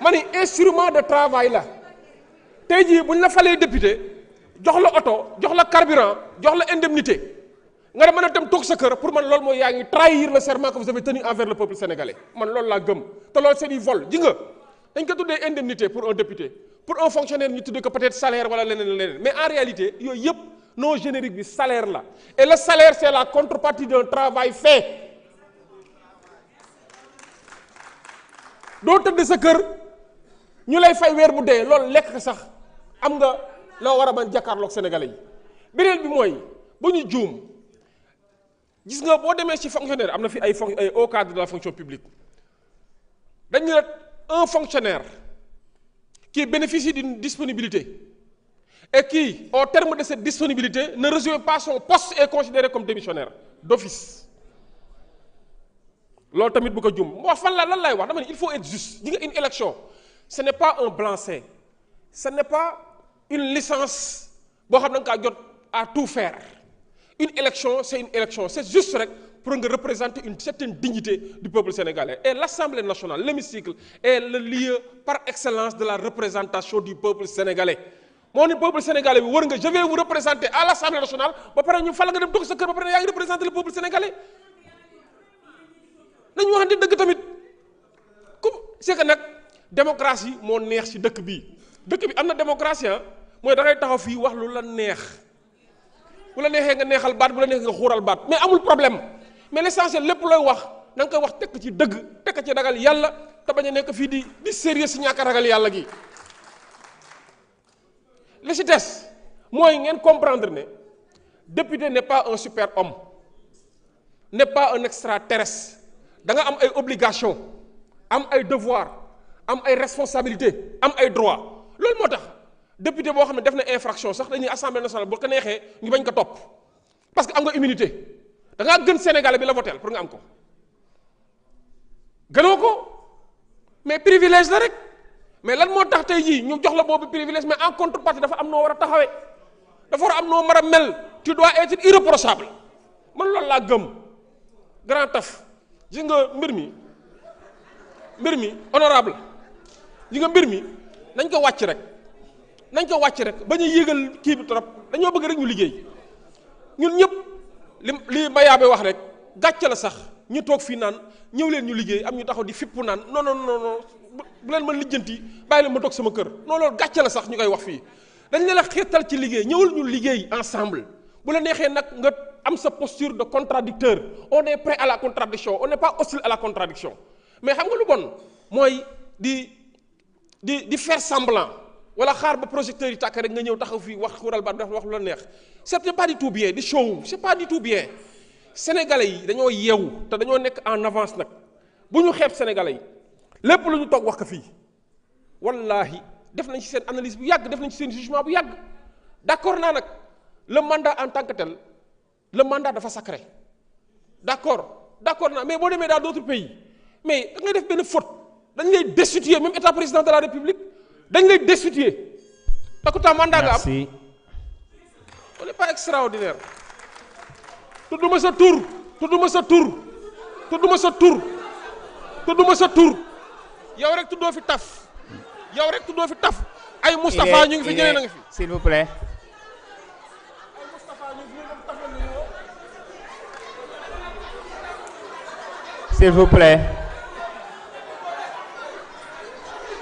ma ni instrument de travail la tey jii bu ñu la falee député jox la oto jox la carburant jox la indemnité nga mën a dem toog sa kër pour man loolu mooy yaa ngi trahir le serment que vous avez tenu envers le peuple sénégalais man loolu laa gëm te loolu c'est du vol ji nga dañ ko tuddee indemnité pour un député pour un fonctionnaire ñu tuddee ko peut-être salaire wala leneen mais en réalité yooyu yëpp non générique bi salaire la et le salaire c'est la contrepartie d'un travail fait doo tëdd sa kër ñu lay fay weer bu dee loolu lekk sax am nga loo war a mën jàkkaarloog sénégalais yi beneen bi mooy bu ñu juum gis nga boo demee ci fonctionnaire am na fi ay haut cadre de la fonction publique dañu ne un fonctionnaire qui bénéficie d'une disponibilité et qui au terme de cette disponibilité ne rejoint pas son poste est considéré comme démissionnaire d'office loolu tamit bu ko jum moo fan la lan lay wax dama ne il faut être juste di nga une élection ce n'est pas un blanc-seing ce n'est pas une licence boo xam ne nga kaa jot à tout faire une élection c'est une élection c'est juste rek pour nga représenter une certaine dignité du peuple sénégalais et l'Assemblée nationale l'hémicycle est le lieu par excellence de la représentation du peuple sénégalais moo ni peuple sénégalais bi war nga je vais vous représenter à l'Assemblée nationale ba pare ñu fal nga dem toog sa kër ba pare yaa ngi représenter le peuple sénégalais nañu waxante dëgg tamit comme c'est que nag démocratie moo neex ci dëkk bi am na démocratie mooy da ngay taxaw fii wax lu la neex bu la neexee nga neexal baat bu la neexee nga xuural baat mais amul problème mais l'essentiel lépp looy wax na nga koy wax tekk ci dëgg tekk ci ragal yàlla te bañ a nekk fii di sérieux ci ñàkk a ragal yàlla gi li ci des mooy ngeen comprendre ne député n'est pas un super homme n'est pas un extraterrestre da nga am ay obligations am ay devoirs am ay responsabilités am ay droits loolu moo tax député boo xam ne def na infraction sax dañuy assemblée nationale boo ko neexee ñu bañ ko topp parce que am nga immunité da ngaa gën sénégalais bi la votel pour nga am ko gënoo ko mais privilège la rek mais lan moo tax tey jii ñu jox la boobu privilège mais en contrepartie dafa am noo war a taxawee dafa war a am noo mar a mel tu dois être irréprochable man loolu laa gëm grand taf gis nga mbir mi honorable gis nga mbir mi nañ ko wàcc rek ba ñu yéegal kii bi trop dañoo bëgg rek ñu liggéey ñun ñëpp li Mayaabe wax rek gàcce la sax ñu toog fii naan ñëw leen ñu liggéey am ñu taxaw di fippu naan non bu leen mën lijjanti bàyyi leen ma toog sama kër non loolu gàcce la sax ñu koy wax fii dañ leen a xeetal ci liggéey ñëwal ñu liggéey ensemble bu la neexee nag nga am sa posture de contradicteur on est prêt à la contradiction on n'est pas hostile à la contradiction mais xam nga lu bon mooy di faire semblant wala xaar ba projecteur yi tàkk rek nga ñëw taxaw fii wax xural ba wax lu la neex c'est pas du tout bien di show c'est pas du tout bien sénégalais yi dañoo yeewu te dañoo nekk en avance nag bu ñu xeeb sénégalais yi lépp lu ñu toog wax ko fii wallahi def nañ ci seen analyse bu yàgg def nañ ci seen jugement bu yàgg d'accord naa nag le mandat en tant que tel le mandat dafa sacré d'accord naa mais boo demee dans d'autres pays mais da ngay def benn faute dañ lay destituer même état président de la république dañ lay destituer takuta mandat nga am on n'est pas extraordinaire tudduma sa tur yow rek tuddoo fi taf ay Moustapha ñu ngi fi ñeneen a ngi fi s'il vous plaît ay Moustapha ñu ngi fi tafal ñu woo s'il vous plaît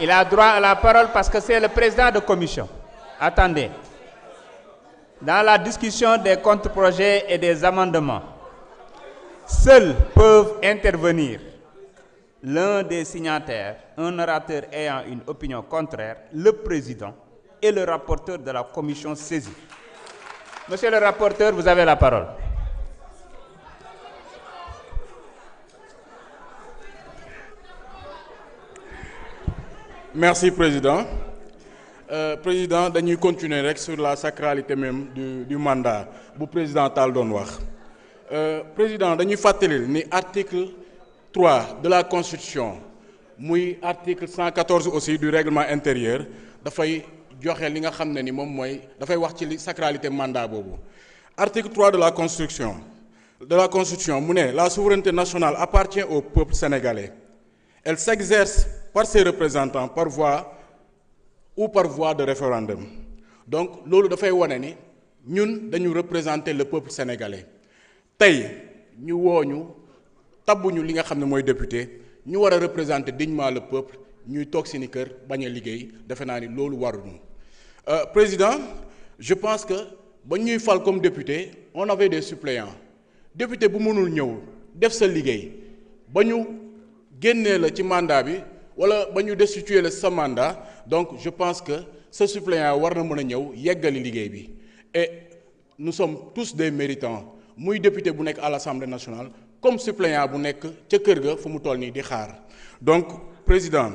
il a droit à la parole parce que c'est le président de commission. Attendez. Dans la discussion des contre-projets et des amendements, seuls peuvent intervenir l'un des signataires, un orateur ayant une opinion contraire, le président et le rapporteur de la commission saisie. Monsieur le rapporteur, vous avez la parole. Merci président. Président dañuy continuer rek sur la sacralité même du mandat bu président Tall doon wax président dañuy fàttali ni article 3 de la constitution muy article 114 aussi du règlement intérieur dafay joxe li nga xam ne ni moom mooy dafay wax ci li sacralité mandat boobu. Article 3 de la constitution mu ne la souveraineté nationale appartient au peuple sénégalais. Elle s'exerce par ses représentants par voie ou par voie de référendum donc loolu dafay wane ni ñun dañu représenter le peuple sénégalais tey ñu wooñu tabbuñu li nga xam ne mooy député ñu war a représenter dignement le peuple ñuy toog seeni kër bañ a liggéey defe naa ni loolu waruñu président je pense que ba ñuy fal comme député on avait des suppléants député bu mënul ñëw def sa liggéey ba ñu génnee la ci mandat bi wala ba ñu destituer la sa mandat donc je pense que ce suppléant war na mën a ñëw yeggali liggéey bi et nous sommes tous des méritants muy député bu nekk à l'Assemblée nationale comme suppléant bu nekk ca kër ga fu mu toll nii di xaar donc président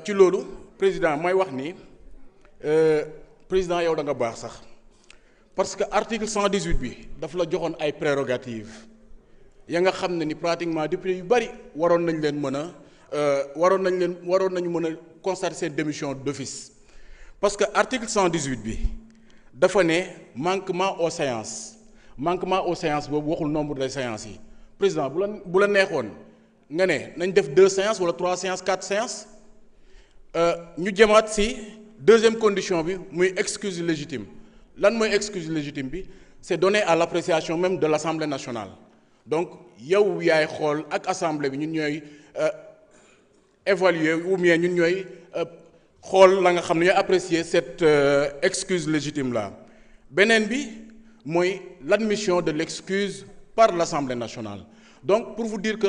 ci loolu président mooy wax ni président yow da nga baax sax parce que article 118 bi daf la joxoon ay prérogatives ya nga xam ne ni pratiquement député yu bari waroon nañu mën a constater seen démission d'office parce que article 118 bi dafa ne manquement aux séances boobu waxul nombre de séances yi président bu la neexoon nga ne nañ def 2 séances wala 3 séances 4 séances ñu jëmaat ci deuxième condition bi muy excuse légitime lan mooy excuse légitime bi c'est donné à l'appréciation même de l'Assemblée nationale donc yow yaay xool ak assemblée bi ñun ñooy évaluer ou bien ñun ñooy xool la nga xam ne ñooy apprécier cette excuse légitime là beneen bi mooy l'admission de l'excuse par l'Assemblée nationale donc pour vous dire que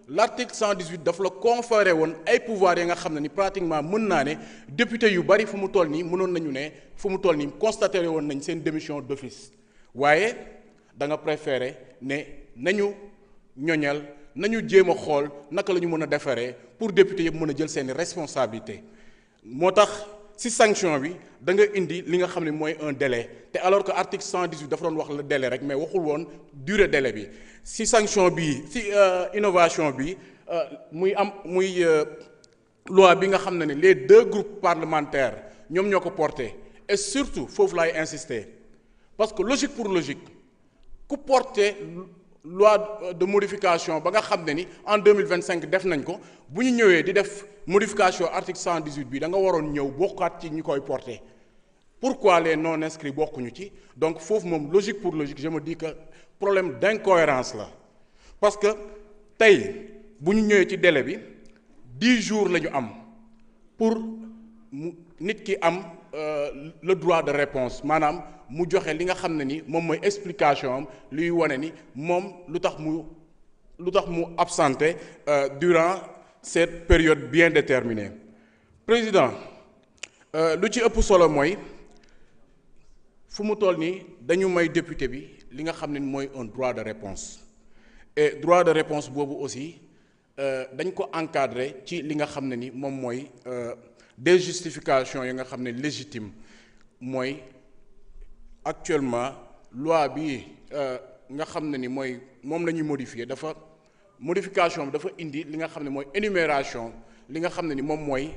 l'article 118 daf la conféré woon ay pouvoirs yi nga xam ne ni pratiquement mën naa ne député yu bari fu mu toll nii mënoon nañu ne fu mu toll nii constaté woon nañ seen démission d'office waaye da nga préféré ne nañu ñoñal nañu jéem a xool naka la ñu mën a defaree pour député yëpp mën a jël seeni responsabilité moo tax ci sanction bi da nga indi li nga xam ne mooy un délai te alors que article 118 dafa doon wax le délai rek mais waxul woon durée délai bi ci sanction bi ci innovation bi muy loi bi nga xam ne les 2 groupes parlementaires ñoom ñoo ko porté et surtout foofu laay insister parce que logique pour logique ku porté loi de modification ba nga xam ne ni en 2025 def nañ ko bu ñu ñëwee di def modification article 118 bi da nga waroon ñëw bokkaat ci ñi koy porté pourquoi les non inscrits bokkuñu ci donc foofu moom logique pour logique je me dis que problème d'incohérence la parce que tey bu ñu ñëwee ci délai bi 10 jours la ñu am pour nit ki am le droit de réponse maanaam mu joxe li nga xam ne ni moom mooy explication am luy wane ni moom lu tax mu absenté durant cette période bien déterminée président lu ci ëpp solo mooy fu mu toll nii dañu may député bi li nga xam ne mooy un droit de réponse et droit de réponse boobu aussi dañ ko encadrer ci li nga xam ne ni moom mooy des justifications yi nga xam ne légitime mooy actuellement loi bi nga xam ne ni mooy moom la ñuy modifier modification bi dafa indi li nga xam ne mooy énumération li nga xam ne ni moom mooy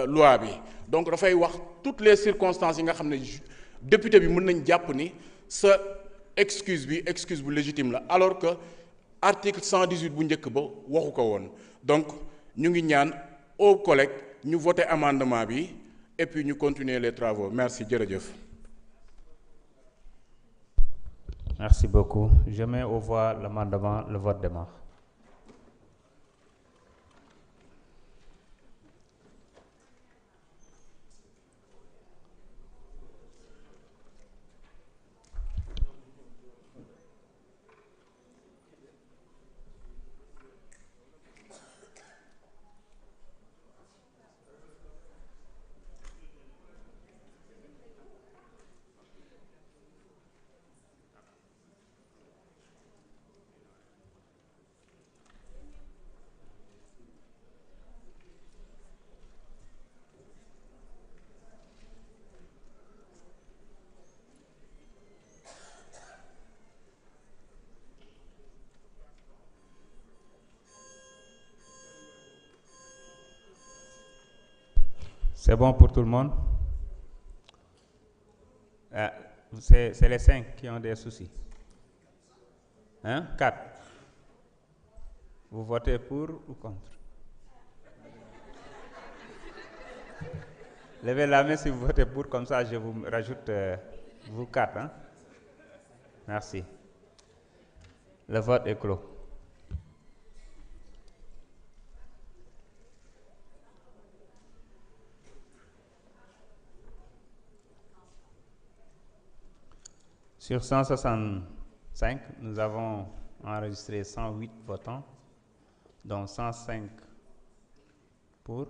loi bi donc dafay wax toutes les circonstances yi nga xam ne député bi mën nañ jàpp ni sa excuse bu légitime la alors que article 118 bu njëkk ba waxu ko woon donc ñu ngi ñaan aux collègues ñu voter amendement bi et puis ñu continuer les travaux merci jërëjëf. Merci beaucoup. Je mets aux voix l'amendement, le vote démarre. C'est bon pour tout le monde? C'est les 5 qui ont des soucis. 4. Vous votez pour ou contre? Levez la main si vous votez pour, comme ça je vous rajoute vous 4. Hein? Merci. Le vote est clos. Sur 165, nous avons enregistré 108 votants, dont 105 pour.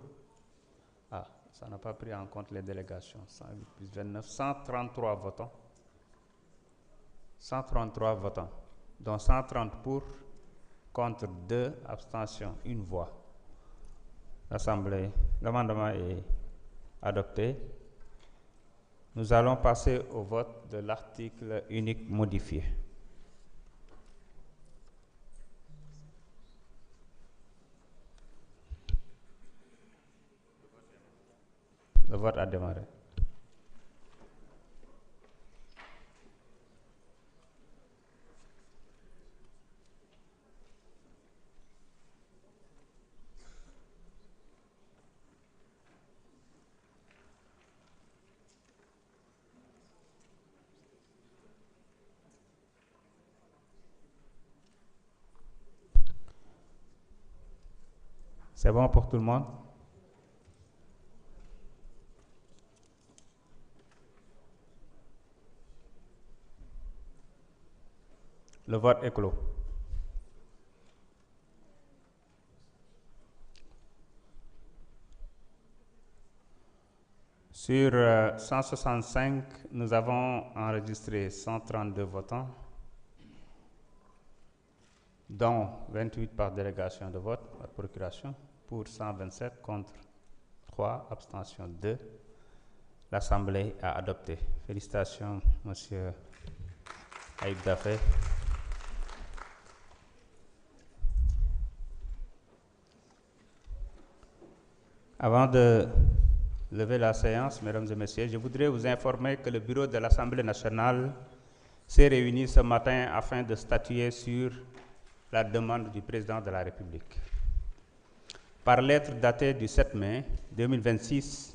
Ah, ça n'a pas pris en compte les délégations. 108 plus 29, 133 votants. 133 votants, dont 130 pour, contre 2, abstention, 1 voix. L'amendement est adopté. Nous allons passer au vote de l'article unique modifié. Le vote a démarré. C'est bon pour tout le monde? Le vote est clos. Sur 165, nous avons enregistré 132 votants, dont 28 par délégation de vote, par procuration, pour 127, contre 3, abstention 2. L'Assemblée a adopté. Félicitations, Monsieur Aïb Dafé. Avant de lever la séance, mesdames et messieurs, je voudrais vous informer que le bureau de l'Assemblée nationale s'est réuni ce matin afin de statuer sur la demande du président de la République. Par lettre datée du 7 mai 2026,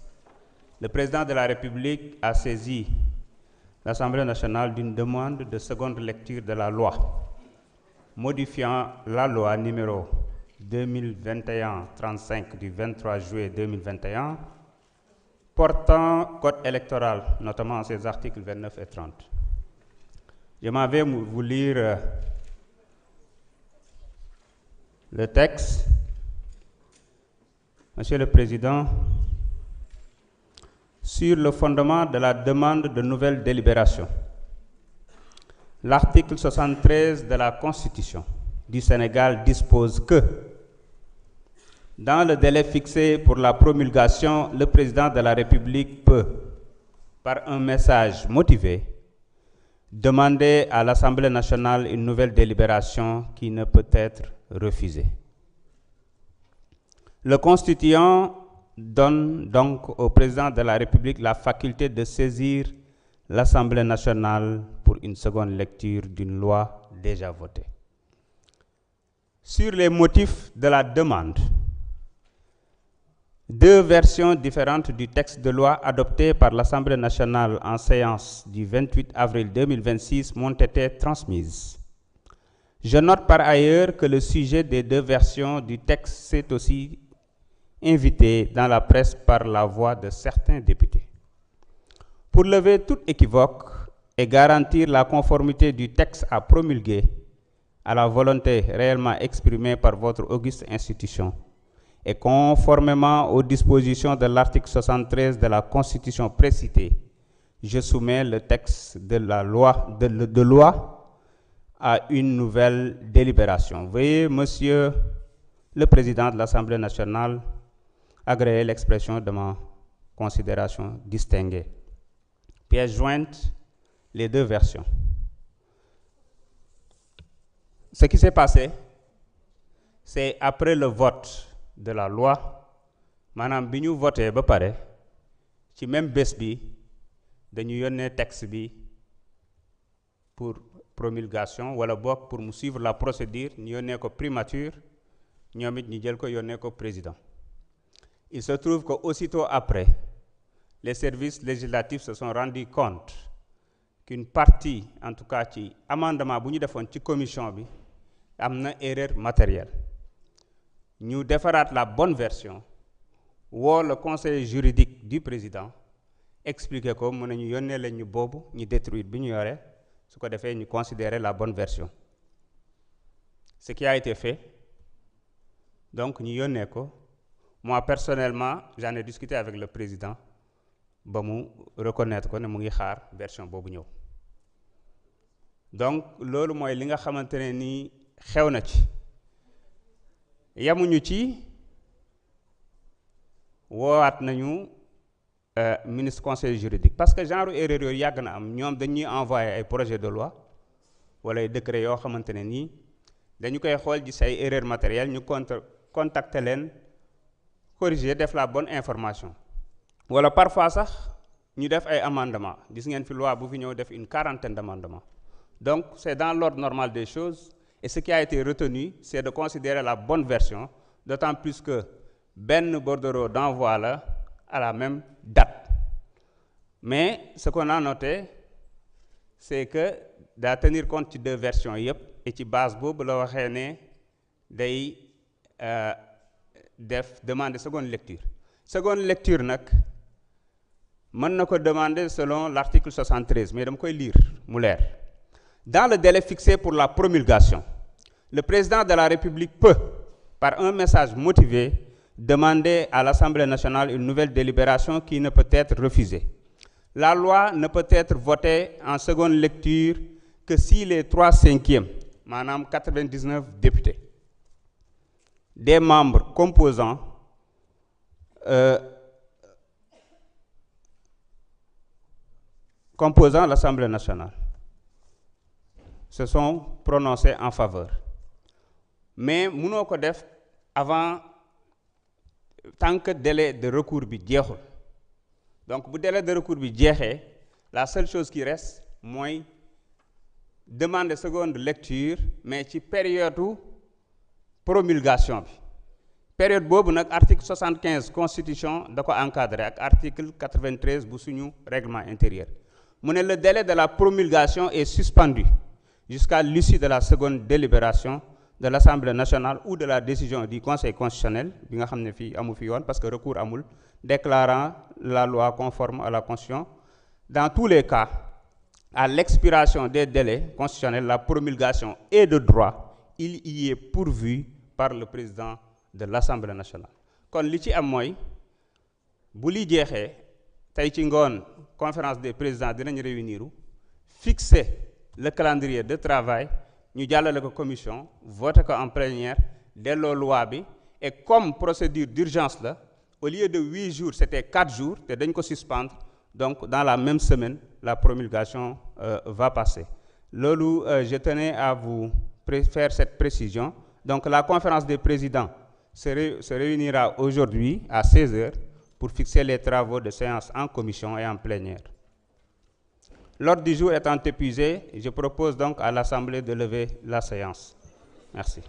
le président de la République a saisi l'Assemblée nationale d'une demande de seconde lecture de la loi modifiant la loi numéro 2021-35 du 23 juillet 2021 portant code électoral, notamment ses articles 29 et 30. Je m'en vais vous lire le texte. Monsieur le Président, sur le fondement de la demande de nouvelle délibération, l'article 73 de la Constitution du Sénégal dispose que, dans le délai fixé pour la promulgation, le président de la République peut, par un message motivé, demander à l'Assemblée nationale une nouvelle délibération qui ne peut être refusée. Le constituant donne donc au président de la République la faculté de saisir l'Assemblée nationale pour une seconde lecture d'une loi déjà votée. Sur les motifs de la demande, deux versions différentes du texte de loi adopté par l'Assemblée nationale en séance du 28 avril 2026 m'ont été transmises. Je note par ailleurs que le sujet des deux versions du texte s'est aussi invité dans la presse par la voix de certains députés. Pour lever tout équivoque et garantir la conformité du texte à promulguer à la volonté réellement exprimée par votre auguste institution, et conformément aux dispositions de l'article 73 de la Constitution précitée, je soumets le texte de la loi, de loi à une nouvelle délibération. Veuillez, Monsieur le Président de l'Assemblée nationale, agréer l'expression de ma considération distinguée. Pièce jointe, les deux versions. Ce qui s'est passé, c'est après le vote de la loi, maanaam bi ñu voté ba pare ci même bés bi dañu yónnee texte bi pour promulgation wala boog pour mu suivre la procédure ñu yónnee ko primature ñoom it ñu jël ko yónnee ko président. Il se trouve que aussitôt après les services législatifs se sont rendus compte qu'une partie, en tout cas ci amendement bu ñu defoon ci commission bi am na erreur matérielle ñu defaraat la bonne version woo le conseiller juridique du président expliquer ko mën nañu yónnee leen ñu boobu ñu détruire bi ñu yore su ko defee ñu considérer la bonne version ce qui a été fait donc ñu yónnee ko moi personnellement j'en ai discuté avec le président ba mu reconnaître ko ne mu ngi xaar version boobu ñëw donc loolu mooy li nga xamante ne nii xew na ci yamuñu ci woowaat nañu ministre conseil juridique parce que genre erreur yooyu yàgg na am ñoom dañuy envoyer ay projet de loi wala ay décret yoo xamante ne nii dañu koy xool ci say erreur matérielle ñu contacter leen corriger def la bonne information wala parfois sax ñu def ay amendements gis ngeen fi loi bu fi ñëw def une 40aine d'amendements donc c'est dans l'ordre normal des choses et ce qui a été retenu c'est de considérer la bonne version d'autant plus que benn bordereau d'envoi la à la même date mais ce qu'on a noté c'est que daa tenir compte ci deux versions yëpp et ci base boobu la waxee ne day def demander seconde lecture nag mën na ko demander selon l'article 73 mais dama koy lire mu leer dans le délai fixé pour la promulgation le président de la République peut par un message motivé demander à l'Assemblée nationale une nouvelle délibération qui ne peut être refusée. La loi ne peut être votée en seconde lecture que si les 3/5, maanaam 99 députés, des membres composant l'Assemblée nationale se sont prononcés en faveur. Mais mënoo ko def avant tant que délai de recours bi jeexul donc bu délai de recours bi jeexee la seule chose qui reste mooy demander seconde lecture mais ci période promulgation bi période boobu nag article 75 constitution da ko encadré ak article 93 bu suñu règlement intérieur mu ne le délai de la promulgation est suspendu jusqu'à l'issue de la seconde délibération de l'Assemblée nationale ou de la décision du Conseil constitutionnel bi nga xam ne fii amu fi yoon parce que recours amul déclarant la loi conforme à la Constitution. Dans tous les cas, à l'expiration des délais constitutionnels, la promulgation est de droit, il y est pourvu par le président de l'Assemblée nationale. kon li ci am mooy bu li jeexee tey ci ngoon conférence des présidents dinañ réunir fixer le calendrier de travail ñu jàllale ko commission voté ko en plénière delloo loi bi et comme procédure d'urgence la au lieu de 8 jours c'était 4 jours te dañ ko suspendre donc dans la même semaine la promulgation va passer loolu je tenais à vous faire cette précision donc la conférence des présidents se réunira aujourd'hui à 16h pour fixer les travaux de séance en commission et en plénière. L'ordre du jour étant épuisé, je propose donc à l'Assemblée de lever la séance. Merci.